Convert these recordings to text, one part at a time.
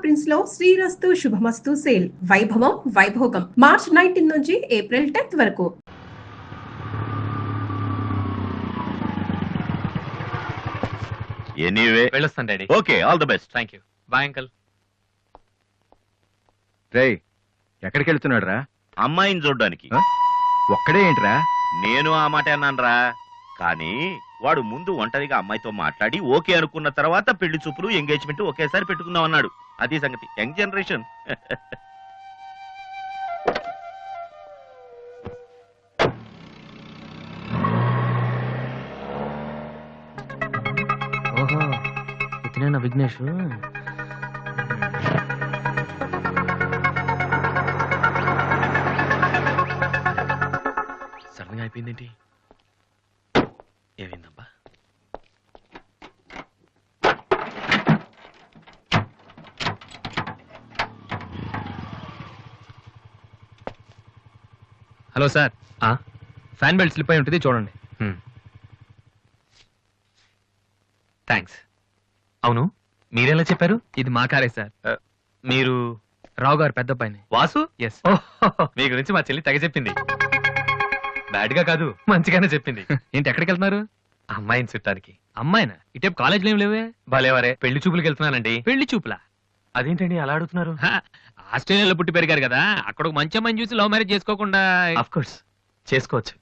Prince లో శ్రీరస్తు శుభమస్తు sale వైభవం Vaibhogam March 19 నుంచి ఏప్రిల్ 10th వరకు. ఎనీవే వెళ్ళొస్తాను daddy. Okay, all the best. Thank you. Bye uncle. రేయ్, ఎక్కడికి వెళ్తున్నాడు రా? అమ్మాయిని చూడ్డానికి. ఒక్కడే ఏంట్రా? నేను ఆ మాట అన్నానరా, కానీ వాడు ముందు ఒంటరిగా అమ్మాయితో మాట్లాడి ఓకే అనుకున్న తర్వాత పెళ్లి చూపులు ఎంగేజ్మెంట్ ఒకేసారి పెట్టుకుందాం అన్నాడు. అది సంగతి. Young generation. ఓహో, ఇతనేనా విఘ్నేష్? సడన్గా అయిపోయిందేంటి? ఏమైందబ్బా? Hello sir, fan belt slip అయి ఉంటుంది, చూడండి. థ్యాంక్స్. అవును, మీరెలా చెప్పారు? ఇది మా కారే సార్. మీరు రావు గారు పెద్ద పైన వాసు? ఎస్. మీ గురించి మా చెల్లి తెగ చెప్పింది. బ్యాడ్ గా కాదు, మంచిగానే చెప్పింది. ఏంటి, ఎక్కడికి వెళ్తున్నారు? అమ్మాయిని చుట్టానికి. అమ్మాయినా? ఇటే కాలేజీలో ఏం లేవే? భలేవారే, పెళ్లి చూపులకు వెళ్తున్నానండి. పెళ్లి చూపులా? అదేంటండి అలా అడుగుతున్నారు? ఆస్ట్రేలియాలో పుట్టి పెరిగారు కదా, అక్కడ ఒక మంచి అమ్మాయిని చూసి లవ్ మ్యారేజ్ చేసుకోకుండా? ఆఫ్ కోర్స్ చేసుకోవచ్చు,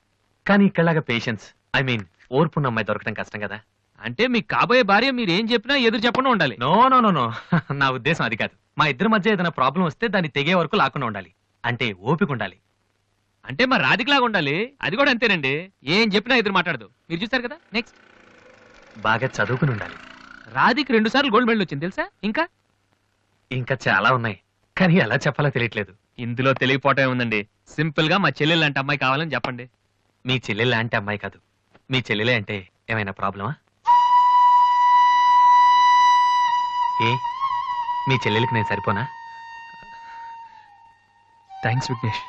కానీ ఇక్కడలాగా పేషెన్స్, ఐ మీన్ ఓర్పున్న అమ్మాయి దొరకడం కష్టం కదా. అంటే మీకు కాబోయే భార్య మీరు ఏం చెప్పినా ఎదురు చెప్పకుండా ఉండాలి. నో నో నో నో, నా ఉద్దేశం అది కాదు. మా ఇద్దరి మధ్య ఏదైనా ప్రాబ్లం వస్తే దాన్ని తెగే వరకు లాకుండా ఉండాలి. అంటే ఓపిక ఉండాలి. అంటే మరి రాధికలాగా ఉండాలి. అది కూడా అంతేనండి, ఏం చెప్పినా ఎదురు మాట్లాడదు. మీరు చూస్తారు కదా. నెక్స్ట్, బాగా చదువుకుని ఉండాలి. రాధికి 2 సార్లు గోల్డ్ మెడల్ వచ్చింది తెలుసా? ఇంకా చాలా ఉన్నాయి, కానీ ఎలా చెప్పాలో తెలియట్లేదు. ఇందులో తెలియపోవటం ఉందండి. సింపుల్ గా మా చెల్లెలు లాంటి అమ్మాయి కావాలని చెప్పండి. మీ చెల్లెలు లాంటి అమ్మాయి కాదు, మీ చెల్లెలే అంటే ఏమైనా ప్రాబ్లమా? ఏ, మీ చెల్లెలకి నేను సరిపోనా? థ్యాంక్స్ విఘ్నేష్.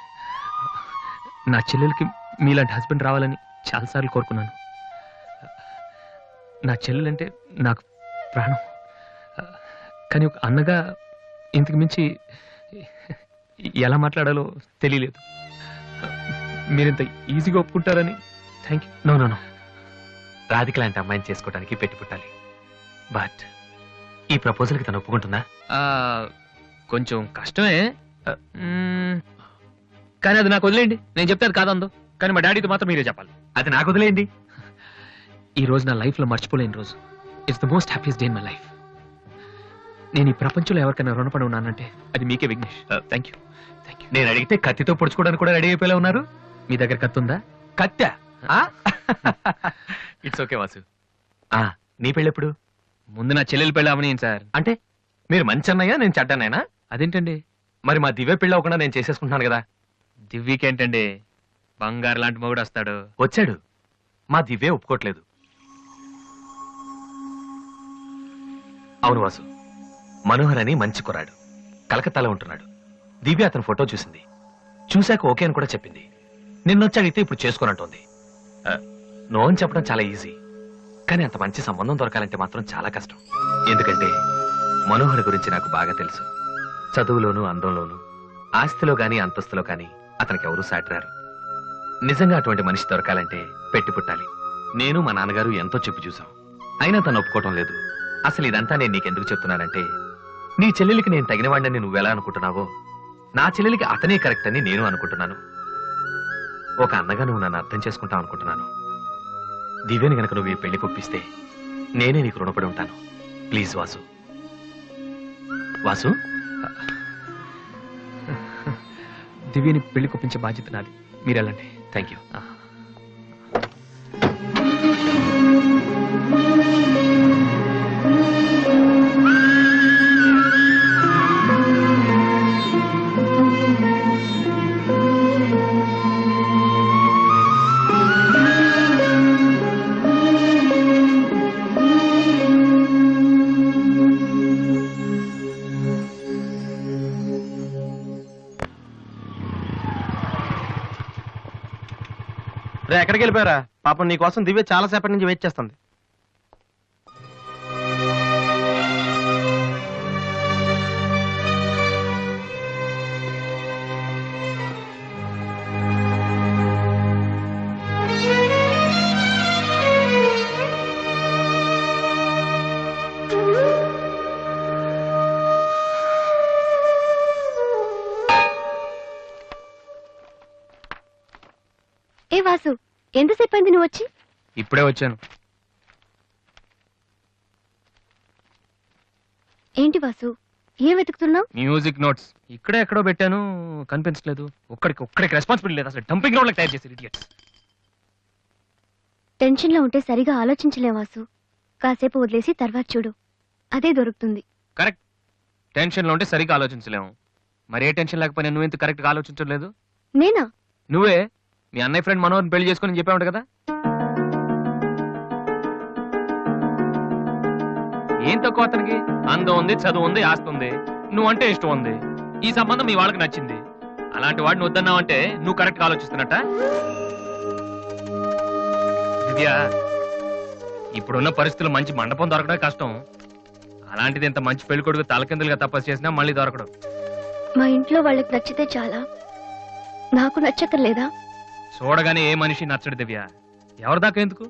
నా చెల్లెలకి మీలాంటి హస్బెండ్ రావాలని చాలాసార్లు కోరుకున్నాను. నా చెల్లెలంటే నాకు ప్రాణం. కానీ ఒక అన్నగా ఇంతకు మించి ఎలా మాట్లాడాలో తెలియలేదు. మీరింత ఈజీగా ఒప్పుకుంటారని thank you. No no no, Radhika లాంటి అమ్మాయిని చేసుకోవడానికి పెట్టి పుట్టాలి. బట్ ఈ ప్రపోజల్కి తను ఒప్పుకుంటుందా? కొంచెం కష్టమే, కానీ అది నాకు వదిలేయండి. నేను చెప్తే అది కాదందో, కానీ మా డాడీతో మాత్రం మీరే చెప్పాలి. అది నాకు వదిలేయండి. ఈ రోజు నా లైఫ్లో మర్చిపోలేని రోజు. It's the most happiest day in my life. నేను ఈ ప్రపంచంలో ఎవరికైనా రుణపడి ఉన్నానంటే అది మీకే విఘ్నేష్. Thank you. నేను అడిగితే కత్తితో పొడుచుకోవడానికి కూడా రెడీ అయిపోయేలా ఉన్నారు. మీ దగ్గర కత్తి ఉందా? కత్తా? It's okay Vasu. నీ పెళ్ళెప్పుడు? ముందు నా చెల్లెలు పెళ్ళి అవని సార్. అంటే మీరు మంచి అన్నయ్య, నేను చెడ్డనైనా? అదేంటండి, మరి మా దివ్య పెళ్ళి అవ్వకుండా నేను చేసేసుకుంటున్నాను కదా. దివ్యకేంటండి, బంగారు లాంటి మొగుడు వస్తాడు. వచ్చాడు, మా దివ్య ఒప్పుకోవట్లేదు. అవును వాసు, మనోహర్ అని మంచి కుర్రాడు, కలకత్తాలో ఉంటున్నాడు. దివ్య అతని ఫోటో చూసింది, చూశాక ఓకే అని కూడా చెప్పింది. నిన్నొచ్చి అడిగితే ఇప్పుడు చేసుకోనంటోంది. నో అని చెప్పడం చాలా ఈజీ, కానీ అంత మంచి సంబంధం దొరకాలంటే మాత్రం చాలా కష్టం. ఎందుకంటే మనోహర్ గురించి నాకు బాగా తెలుసు. చదువులోను, అందంలోను, ఆస్తిలో గాని అంతస్తులో గాని అతనికి ఎవరూ సాటిరారు. నిజంగా అటువంటి మనిషి దొరకాలంటే పెట్టి పుట్టాలి. నేను మా నాన్నగారు ఎంతో చెప్పి చూసాం, అయినా తను ఒప్పుకోవటం లేదు. అసలు ఇదంతా నేను నీకెందుకు చెప్తున్నానంటే, నీ చెల్లెలికి నేను తగిన వాడిని నువ్వెలా అనుకుంటున్నావో నా చెల్లెలికి అతనే కరెక్ట్ అని నేను అనుకుంటున్నాను. ఒక అన్నగా నువ్వు నన్ను అర్థం చేసుకుంటావు అనుకుంటున్నాను. దివ్యని గనక నువ్వు ఈ పెళ్లి కొప్పిస్తే నేనే నీకు రుణపడి ఉంటాను. ప్లీజ్ వాసు. వాసు, దివ్యని పెళ్లి కొప్పించే బాధ్యత నాది. మీరు వెళ్ళండి. Thank you. ఎక్కడికి వెళ్ళిపోయారా? పాపం నీకోసం దివ్య చాలా సేపటి నుంచి వెయిట్ చేస్తుంది. వాసు, ఎంతసేపు అయింది నువ్వు వచ్చి? ఇప్పుడే వచ్చాను. ఏంటి వాసు, ఏం వెతుకుతున్నావు? మ్యూజిక్ నోట్స్ ఇక్కడే ఎక్కడో పెట్టాను, కనిపించలేదు. ఒక్కడికి రెస్పాన్సిబిలిటీ లేదు. అసలు డంపింగ్ గ్రౌండ్ తయారు చేసి ఇడియట్స్. టెన్షన్ లో ఉంటే సరిగా ఆలోచించలేం వాసు. కాసేపు వదిలేసి తర్వాత చూడు, అదే దొరుకుతుంది. కరెక్ట్. టెన్షన్ లో ఉంటే సరిగ్గా ఆలోచించలేము. మరి ఏ టెన్షన్ లేకపోయినా నువ్వు ఎంత కరెక్ట్ గా ఆలోచించలేదు? నేనా? నువ్వే మీ అన్నయ్య ఫ్రెండ్ మనోహర్ని పెళ్లి చేసుకుని చెప్పావు కదా. ఏం తక్కువ అతనికి? అందం ఉంది, చదువు ఉంది, ఆస్తి ఉంది, నువ్వంటే ఇష్టం ఉంది. ఈ సంబంధం మీ వాళ్ళకి నచ్చింది. అలాంటి వాడిని వద్దన్నావంటే నువ్వు కరెక్ట్ గా ఆలోచిస్తున్నట్ట. దివ్య, ఇప్పుడున్న పరిస్థితులు మంచి మండపం దొరకడం కష్టం. అలాంటిది ఇంత మంచి పెళ్లి కొడుకు తలకిందులుగా తపస్సు చేసినా మళ్ళీ దొరకడం. మా ఇంట్లో వాళ్ళకి నచ్చితే చాలా, నాకు నచ్చక్కర్లేదా? చూడగానే ఏ మనిషి నచ్చడు దివ్య. ఎవరి దాకా ఎందుకు?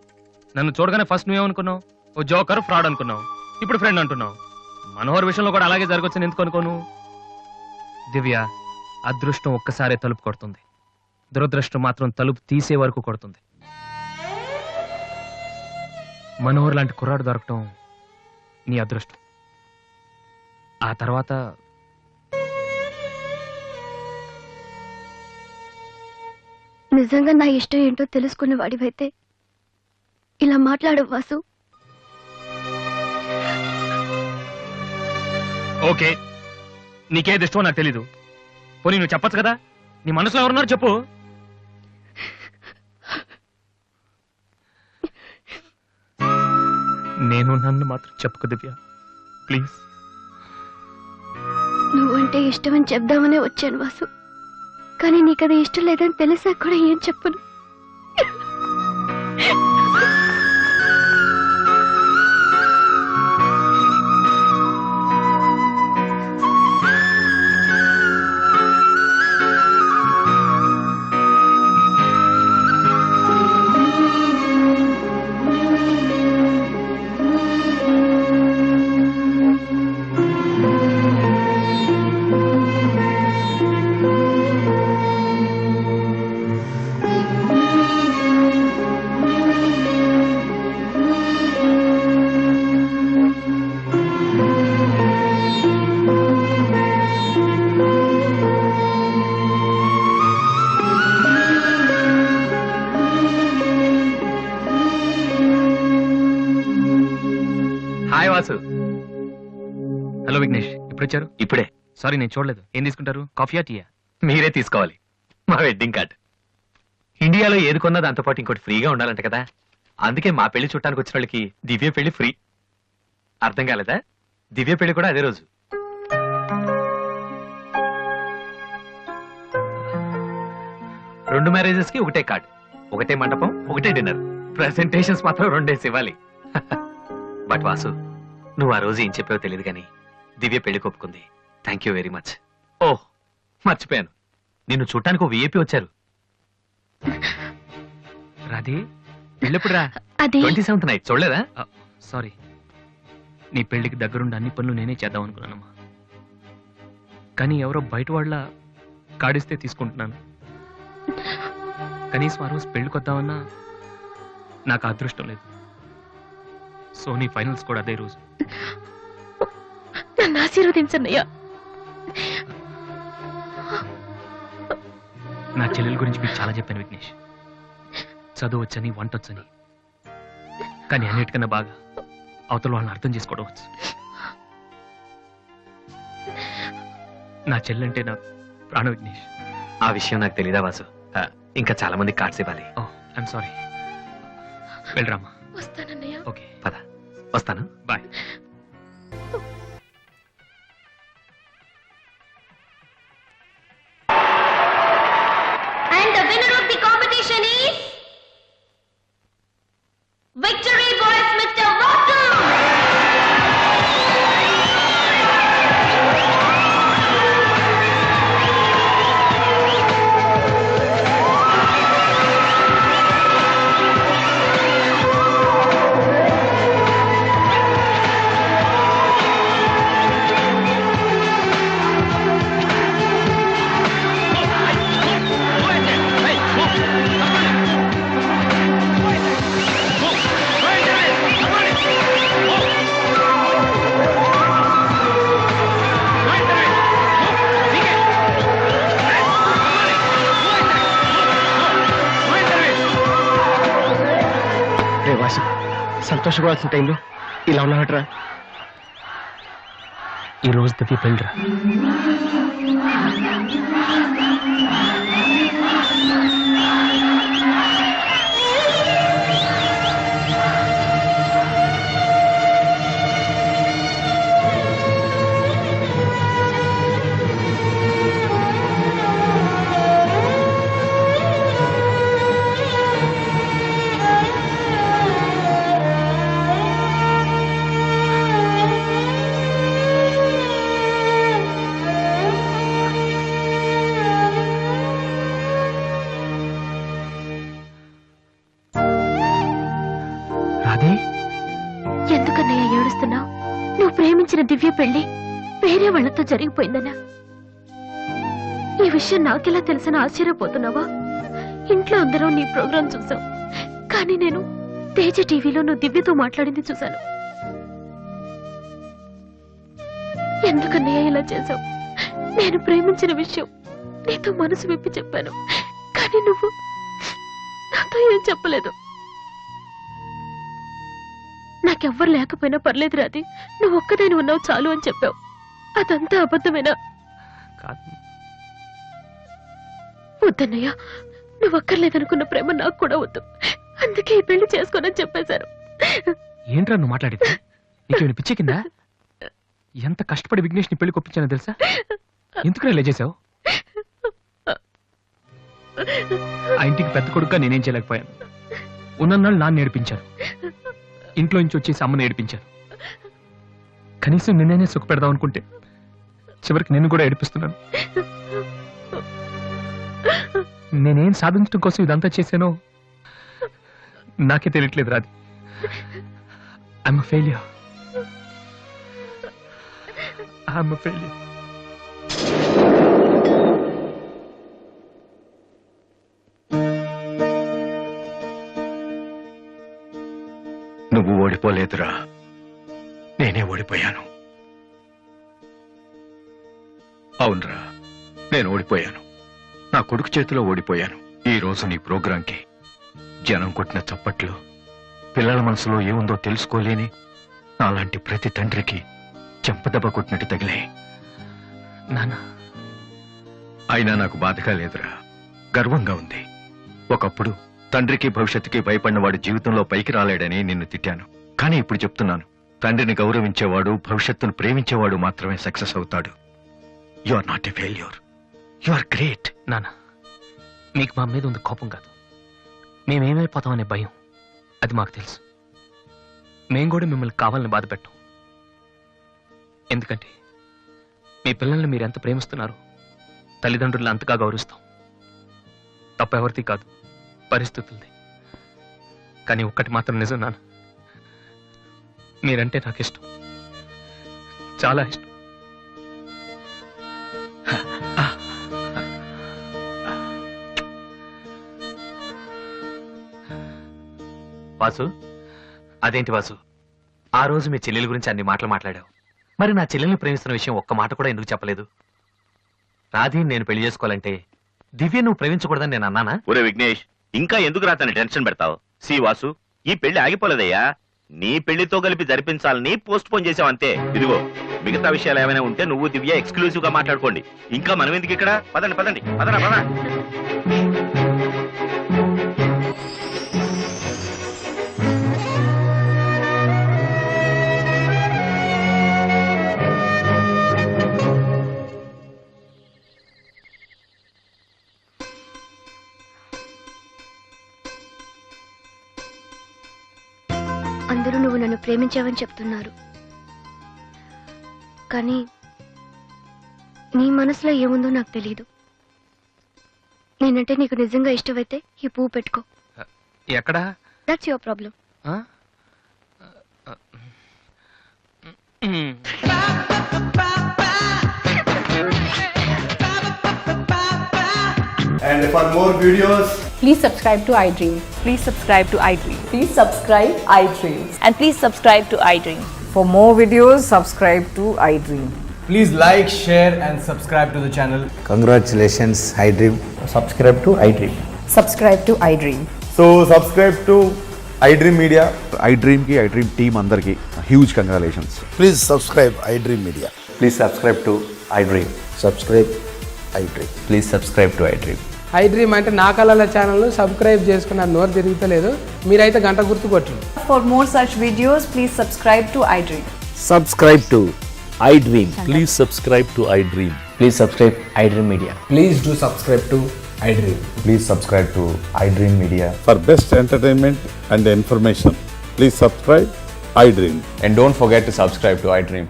నన్ను చూడగానే ఫస్ట్ నువ్వేమనుకున్నావు? ఓ జోకర్, ఫ్రాడ్ అనుకున్నావు. ఇప్పుడు ఫ్రెండ్ అంటున్నావు. మనోహర్ విషయంలో కూడా అలాగే జరగొచ్చని ఎందుకు అనుకోను? దివ్య, అదృష్టం ఒక్కసారే తలుపు కొడుతుంది, దురదృష్టం మాత్రం తలుపు తీసే వరకు కొడుతుంది. మనోహర్ లాంటి కుర్రాడు దొరకటం నీ అదృష్టం. ఆ తర్వాత నిజంగా నా ఇష్టం ఏంటో తెలుసుకునే వాడివైతే ఇలా మాట్లాడవు వాసు. ఓకే, నీకేది ఇష్టమో నాకు తెలీదు. పోనీ నువ్వు చెప్పచ్చు కదా, నీ మనసులో ఎవరున్నారు చెప్పు. నేను నన్ను మాత్రం చెప్పుకు దివ్య, ప్లీజ్. నువ్వంటే ఇష్టమని చెప్దామనే వచ్చాను వాసు, కానీ నీకది ఇష్టం లేదని తెలిసా కూడా ఏం చెప్పను. హాయ్ వాసు. హలో విఘ్నేష్, ఇప్పుడు వచ్చారు? ఇప్పుడే. సారీ, నేను చూడలేదు. ఏం తీసుకుంటారు, కాఫీయా టీయా? మీరే తీసుకోవాలి. మా వెడ్డింగ్ కార్డ్. ఇండియాలో ఏది కొన్నా దాంతో పాటు ఇంకోటి ఫ్రీగా ఉండాలంట కదా. అందుకే మా పెళ్లి చుట్టానికి వచ్చిన వాళ్ళకి దివ్య పెళ్లి ఫ్రీ. అర్థం కాలేదా? దివ్య పెళ్లి కూడా అదే రోజు. రెండు మ్యారేజెస్ కి ఒకటే కార్డ్, ఒకటే మండపం, ఒకటే డిన్నర్. ప్రెసెంటేషన్స్ మాత్రం రెండేసి ఇవ్వాలి. బట్ వాసు, నువ్వు ఆ రోజు ఏం చెప్పావో తెలియదు కానీ దివ్య పెళ్లి ఒప్పుకుంది. Thank you very much. ఓహ్, మర్చిపోయాను, నిన్ను చూడటానికి ఓ విఐపి వచ్చారు. రాధే, పెళ్ళెప్పుడు రా? అది 27th నైట్ చూడలేదా? సారీ, నీ పెళ్లికి దగ్గరుండి అన్ని పనులు నేనే చేద్దాం అనుకున్నానమ్మా. కానీ ఎవరో బయట వాళ్ళ కాడిస్తే తీసుకుంటున్నాను. కనీసం ఆ రోజు పెళ్లికి వద్దామన్నా నాకు అదృష్టం లేదు. సో నీ ఫైనల్స్ కూడా అదే రోజు. నన్ను ఆశీర్వదించన్నయ్యా. నా చెల్లెల గురించి మీకు చాలా చెప్పాను విఘ్నేష్. చదువు వచ్చని, వంట వచ్చని, కానీ అన్నిటికన్నా బాగా అవతల వాళ్ళని అర్థం చేసుకోవడం వచ్చు. నా చెల్లెంటే నా ప్రాణ విఘ్నేష్. ఆ విషయం నాకు తెలీదా వాసు? ఇంకా చాలా మంది కార్డ్స్ ఇవ్వాలి. ఓ, ఐఎమ్ సారీ. వెళ్ళరామా. వస్తానన్నయ్య. ఓకే, పద, వస్తాను. Bye. And the winner of the competition is Victory Boys, Mr. Vasu. సంతోషపడాల్సిన టైంలో ఇలా ఉన్నాడరా. ఈ రోజు దివ్య పెళ్ళిరా. రాధే, ఎందుకన్నయ్య ఏడుస్తున్నావు? నువ్వు ప్రేమించిన దివ్య పెళ్లి వేరే వాళ్ళతో జరిగిపోయిందనా? ఈ విషయం నాకెలా తెలిసిన ఆశ్చర్యపోతున్నావా? ఇంట్లో అందరం నీ ప్రోగ్రాం చూసాం, కానీ నేను తేజ టీవీలో నువ్వు దివ్యతో మాట్లాడింది చూశాను. ఎందుకన్నయ్య ఇలా చేశావు? నేను ప్రేమించిన విషయం నీతో మనసు విప్పి చెప్పాను, కానీ నువ్వు నాతో ఏం చెప్పలేదు. నాకెవ్వరు లేకపోయినా పర్లేదు రాది, నువ్వు ఒక్కదాని ఉన్నావు చాలు అని చెప్పావు. అదంతా అబద్ధమేనా? కాదు, వద్దన్నయ్య, నువ్వు అక్కర్లేదనుకున్న ప్రేమ నాకు కూడా వద్దు. అందుకే ఈ పెళ్లి చేసుకోనని చెప్పేశారు. ఏంట్రా నువ్వు మాట్లాడేది? నీకేమైనా పిచ్చే కిందా? ఎంత కష్టపడి విఘ్నేష్ ని పెళ్లి కొప్పించానో తెలుసా? ఎందుకు ఇలా చేసావు? ఆ ఇంటికి పెద్ద కొడుకుగా నేనేం చేయలేకపోయాను. ఉన్నన్నాళ్ళు నాన్న నేర్పించారు, ఇంట్లో నుంచి వచ్చేసి అమ్మని ఏడిపించారు. కనీసం నిన్నే సుఖ పెడదాం అనుకుంటే చివరికి నిన్ను కూడా ఏడిపిస్తున్నాను. నేనేం సాధించడం కోసం ఇదంతా చేశానో నాకే తెలియట్లేదు Radhi. I'm a failure. I'm a failure. నువ్వు ఓడిపోలేదురా, నేనే ఓడిపోయాను. అవునరా, నేను ఓడిపోయాను. నా కొడుకు చేతిలో ఓడిపోయాను. ఈ రోజు నీ ప్రోగ్రాంకి జనం కొట్టిన చప్పట్లు, పిల్లల మనసులో ఏముందో తెలుసుకోలేని నాలాంటి ప్రతి తండ్రికి చెంపదెబ్బ కొట్టినట్టు తగిలే. నాన్న, అయినా నాకు బాధగా లేదురా, గర్వంగా ఉంది. ఒకప్పుడు తండ్రికి భవిష్యత్తుకి భయపడిన వాడు జీవితంలో పైకి రాలేడని నిన్ను తిట్టాను. కానీ ఇప్పుడు చెప్తున్నాను, తండ్రిని గౌరవించేవాడు, భవిష్యత్తును ప్రేమించేవాడు మాత్రమే సక్సెస్ అవుతాడు. You are not a failure, you are great. నాన్న, మీకు మా మీద ఉంది కోపం కాదు, మేమేమైపోతామనే భయం. అది మాకు తెలుసు. మేం కూడా మిమ్మల్ని కావాలని బాధ పెట్టం. ఎందుకంటే మీ పిల్లల్ని మీరు ఎంత ప్రేమిస్తున్నారు, తల్లిదండ్రులను అంతగా గౌరవిస్తాం. తప్పెవరిది కాదు, పరిస్థితులది. కానీ ఒక్కటి మాత్రం నిజం నాన్న, మీరంటే నాకు ఇష్టం, చాలా ఇష్టం. వాసు, అదేంటి వాసు, ఆ రోజు మీ చెల్లెల గురించి అన్ని మాటలు మాట్లాడావు. మరి నా చెల్లెల్ని ప్రేమిస్తున్న విషయం ఒక్క మాట కూడా ఎందుకు చెప్పలేదు? రాధీని నేను పెళ్లి చేసుకోవాలంటే దివ్య నువ్వు ప్రేమించకూడదని నేను అన్నానా? ఒరే విఘ్నేష్, ఇంకా ఎందుకు రాతని టెన్షన్ పెడతావు? సి వాసు, ఈ పెళ్లి ఆగిపోలేదయ్యా. నీ పెళ్లితో కలిపి జరిపించాలని పోస్ట్ పోన్ చేసావు అంతే. ఇదిగో, మిగతా విషయాలు ఏమైనా ఉంటే నువ్వు దివ్య ఎక్స్క్లూజివ్ గా మాట్లాడుకోండి. ఇంకా మనం ఎందుకు ఇక్కడ? పదండి పదండి, పదరా పద. అందరూ నువ్వు నన్ను ప్రేమించావని చెప్తున్నారు, కానీ నీ మనసులో ఏముందో నాకు తెలియదు. నేనంటే నీకు నిజంగా ఇష్టమైతే ఈ పువ్వు పెట్టుకో. ఎక్కడా? That's your problem. And for more videos, please subscribe to iDream. Please subscribe to iDream. Please subscribe iDream. And please subscribe to iDream. For more videos, subscribe to iDream. please like, share and subscribe to the channel. Congratulations, iDream. Subscribe to iDream. Subscribe to iDream. So subscribe to iDream Media. iDream team అందరికి huge congratulations. Please subscribe iDream Media. Please subscribe to iDream. Subscribe iDream. Please subscribe to iDream. iDream అంటే నా కళల channel subscribe చేసుకున్న నోరు తిరుగుతలేదు, మీరైతే గంట గుర్తు కొట్టండి. For more such videos, please subscribe to iDream. Subscribe to iDream. Please subscribe to iDream. Please subscribe iDream Media. Please do subscribe to iDream. Please subscribe to iDream media. For best entertainment and information, please subscribe iDream. And don't forget to subscribe to iDream.